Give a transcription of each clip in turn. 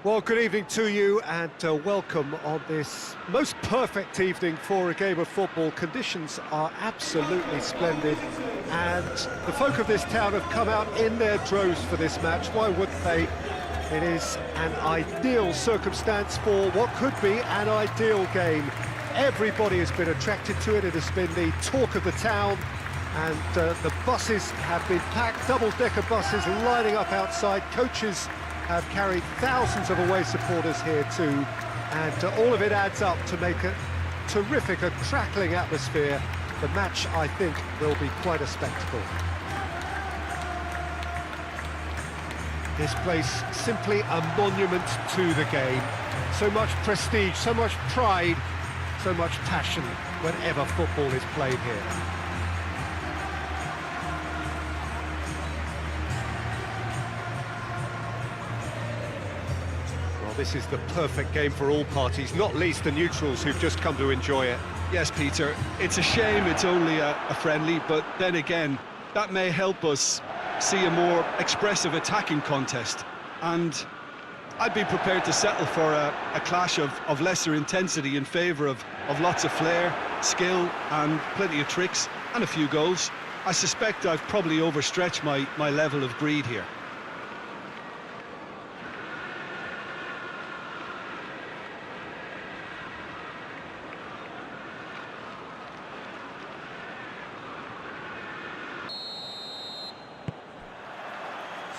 Well, good evening to you and welcome on this most perfect evening for a game of football. Conditions are absolutely splendid and the folk of this town have come out in their droves for this match. Why wouldn't they? It is an ideal circumstance for what could be an ideal game. Everybody has been attracted to it. It has been the talk of the town and the buses have been packed, double-decker buses lining up outside. Coaches have carried thousands of away supporters here too, and all of it adds up to make a terrific, a crackling atmosphere. The match, I think, will be quite a spectacle. This place, simply a monument to the game. So much prestige, so much pride, so much passion whenever football is played here. This is the perfect game for all parties, not least the neutrals who've just come to enjoy it. Yes, Peter, it's a shame it's only a friendly, but then again, that may help us see a more expressive attacking contest. And I'd be prepared to settle for a clash of lesser intensity in favour of lots of flair, skill, and plenty of tricks, and a few goals. I suspect I've probably overstretched my level of greed here.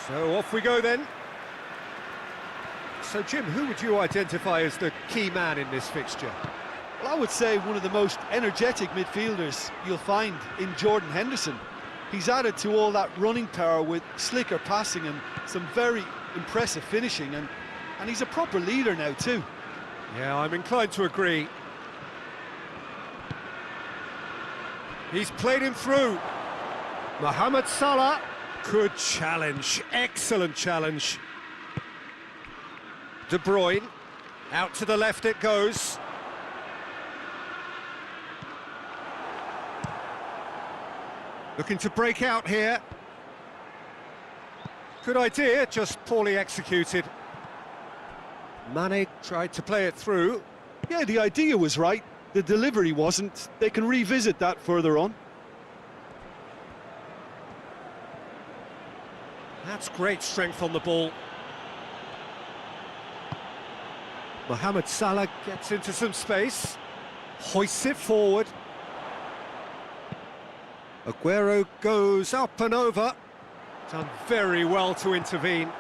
So off we go then. So Jim, who would you identify as the key man in this fixture? Well, I would say one of the most energetic midfielders you'll find in Jordan Henderson. He's added to all that running power with slicker passing and some very impressive finishing, and he's a proper leader now too. Yeah, I'm inclined to agree. He's played him through. Mohamed Salah. Good challenge, excellent challenge. De Bruyne, out to the left it goes. Looking to break out here. Good idea, just poorly executed. Mane tried to play it through. Yeah, the idea was right, the delivery wasn't. They can revisit that further on. That's great strength on the ball. Mohamed Salah gets into some space, hoists it forward. Aguero goes up and over. Done very well to intervene.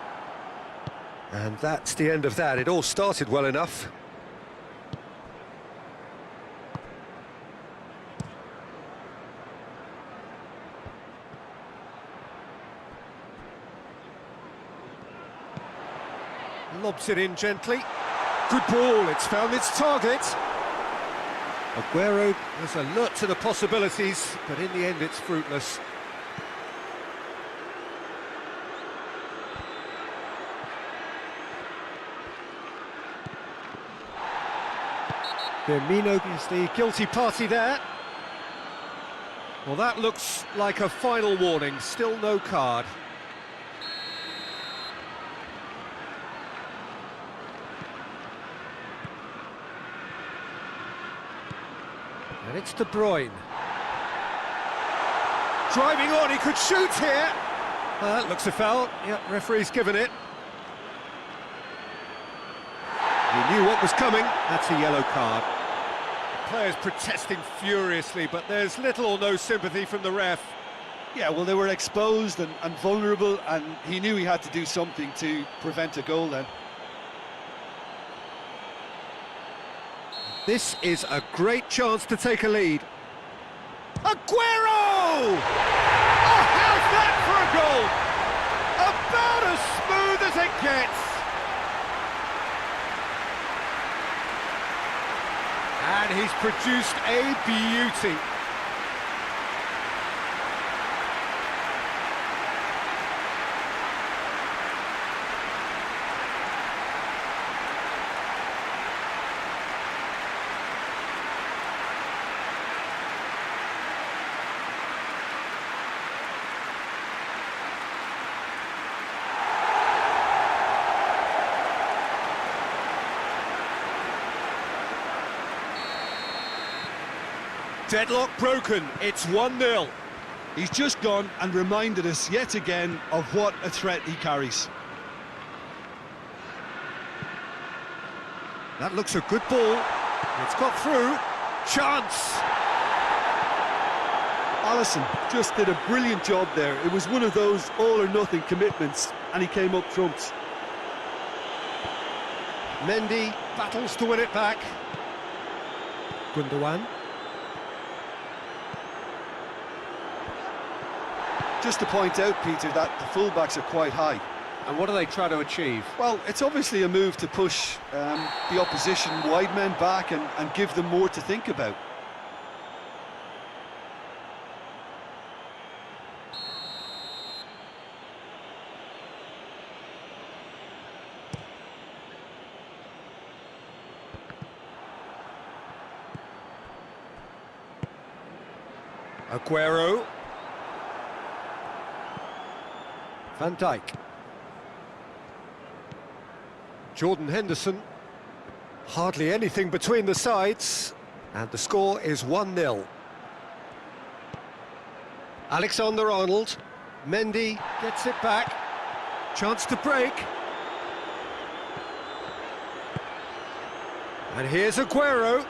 And that's the end of that. It all started well enough. Lobs it in gently. Good ball, it's found its target. Aguero is alert to the possibilities, but in the end it's fruitless. Firmino is the guilty party there. Well, that looks like a final warning, still no card. And it's De Bruyne. Driving on, he could shoot here. That looks a foul. Yep, referee's given it. He knew what was coming. That's a yellow card. Players protesting furiously, but there's little or no sympathy from the ref. Yeah, well, they were exposed and vulnerable, and he knew he had to do something to prevent a goal then. This is a great chance to take a lead. Aguero! Oh, how's that for a goal? About as smooth as it gets. And he's produced a beauty. Deadlock broken, it's 1-0. He's just gone and reminded us yet again of what a threat he carries. That looks a good ball. It's got through. Chance! Alisson just did a brilliant job there. It was one of those all-or-nothing commitments, and he came up trumps. Mendy battles to win it back. Gundogan. Just to point out, Peter, that the fullbacks are quite high. And what do they try to achieve? Well, it's obviously a move to push the opposition wide men back and give them more to think about. Aguero. Van Dijk. Jordan Henderson. Hardly anything between the sides. And the score is 1-0. Alexander-Arnold. Mendy gets it back. Chance to break. And here's Aguero.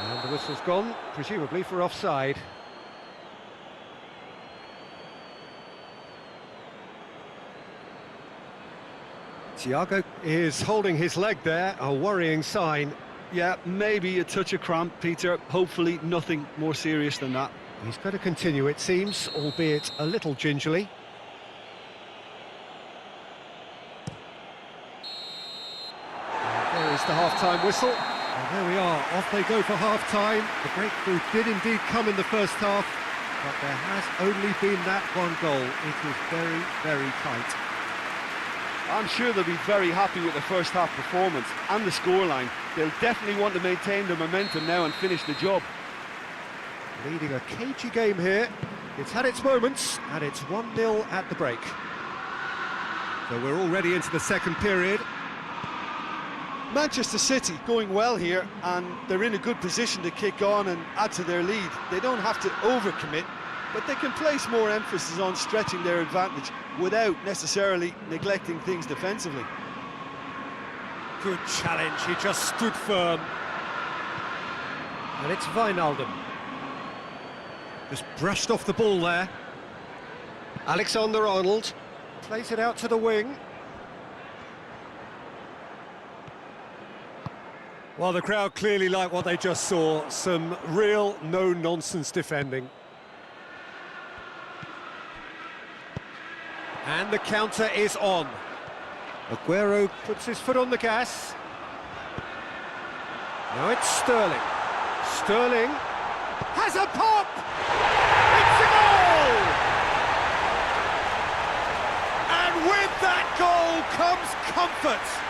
And the whistle's gone, presumably for offside. Thiago is holding his leg there, a worrying sign. Yeah, maybe a touch of cramp, Peter. Hopefully nothing more serious than that. He's going to continue, it seems, albeit a little gingerly. And there is the half-time whistle. And there we are, off they go for half-time. The breakthrough did indeed come in the first half, but there has only been that one goal. It was very, very tight. I'm sure they'll be very happy with the first half performance and the scoreline. They'll definitely want to maintain their momentum now and finish the job. Leading a cagey game here. It's had its moments, and it's 1-0 at the break. So we're already into the second period. Manchester City going well here, and they're in a good position to kick on and add to their lead. They don't have to overcommit, but they can place more emphasis on stretching their advantage without necessarily neglecting things defensively. Good challenge, he just stood firm. And it's Wijnaldum. Just brushed off the ball there. Alexander-Arnold plays it out to the wing. Well, the crowd clearly like what they just saw. Some real no-nonsense defending. And the counter is on. Aguero puts his foot on the gas. Now it's Sterling. Sterling has a pop! It's a goal! And with that goal comes comfort.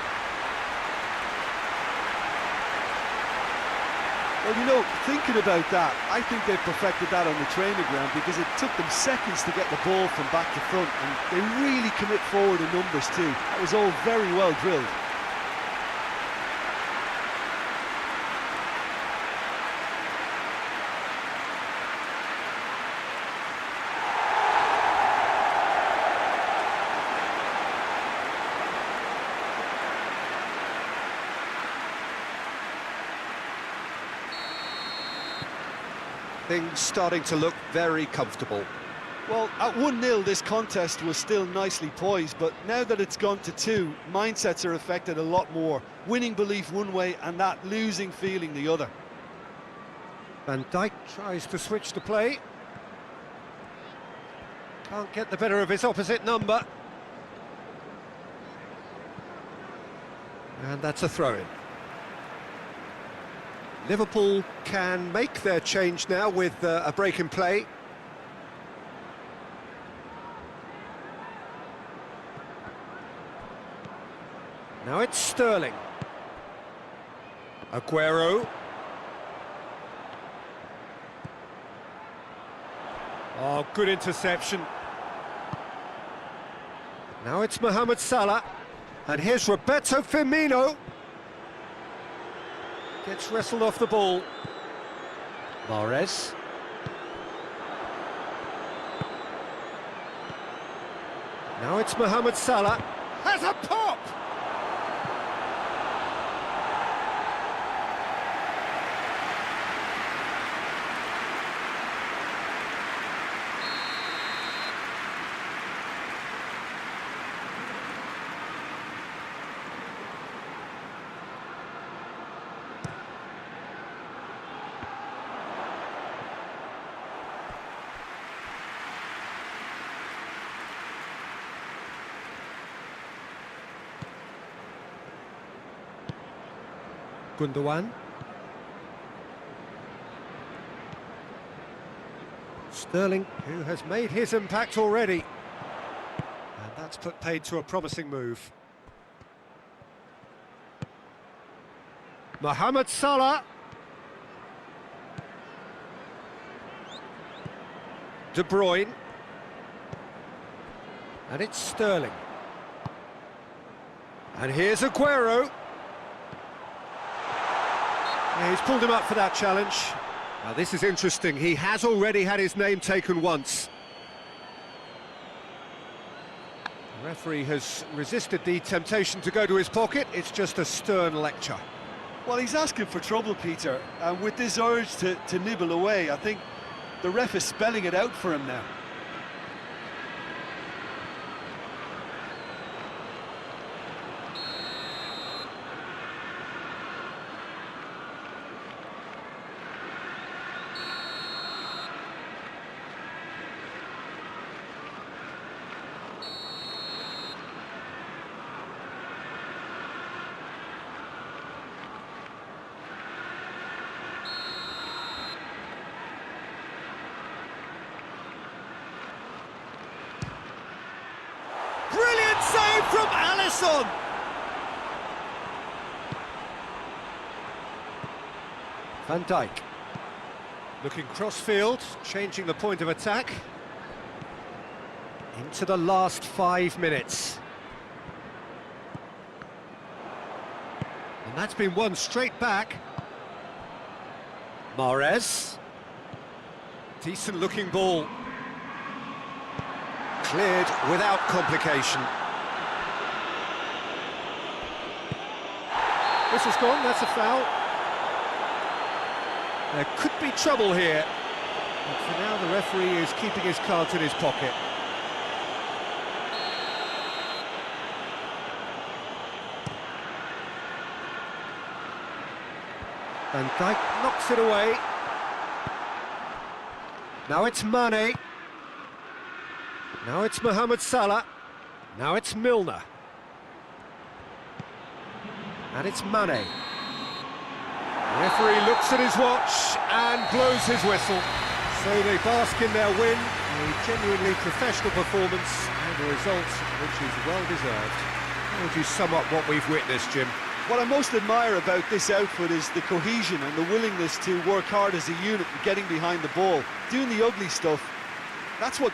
Well, you know, thinking about that, I think they've perfected that on the training ground because it took them seconds to get the ball from back to front, and they really commit forward in numbers too. That was all very well drilled. Things starting to look very comfortable. Well, at 1-0 this contest was still nicely poised, but now that it's gone to 2, mindsets are affected a lot more. Winning belief one way and that losing feeling the other. Van Dijk tries to switch the play. Can't get the better of his opposite number. And that's a throw-in. Liverpool can make their change now with a break in play. Now it's Sterling. Aguero. Oh, good interception. Now it's Mohamed Salah. And here's Roberto Firmino. Gets wrestled off the ball. Mahrez. Now it's Mohamed Salah. Has a pop! Gundogan. Sterling, who has made his impact already. And that's put paid to a promising move. Mohamed Salah. De Bruyne. And it's Sterling. And here's Aguero. Yeah, he's pulled him up for that challenge. Now this is interesting, he has already had his name taken once. The referee has resisted the temptation to go to his pocket, it's just a stern lecture. Well, he's asking for trouble, Peter, and with this urge to nibble away, I think the ref is spelling it out for him now. Brilliant save from Alisson! Van Dijk. Looking cross-field, changing the point of attack. Into the last 5 minutes. And that's been won straight back. Mahrez. Decent-looking ball. Cleared without complication. Whistle's gone, that's a foul. There could be trouble here. But for now, the referee is keeping his cards in his pocket. Van Dijk knocks it away. Now it's Mane. Now it's Mohamed Salah. Now it's Milner. And it's Mane. The referee looks at his watch and blows his whistle. So they bask in their win, a genuinely professional performance and a result which is well deserved. How would you sum up what we've witnessed, Jim? What I most admire about this outfit is the cohesion and the willingness to work hard as a unit and getting behind the ball. Doing the ugly stuff, that's what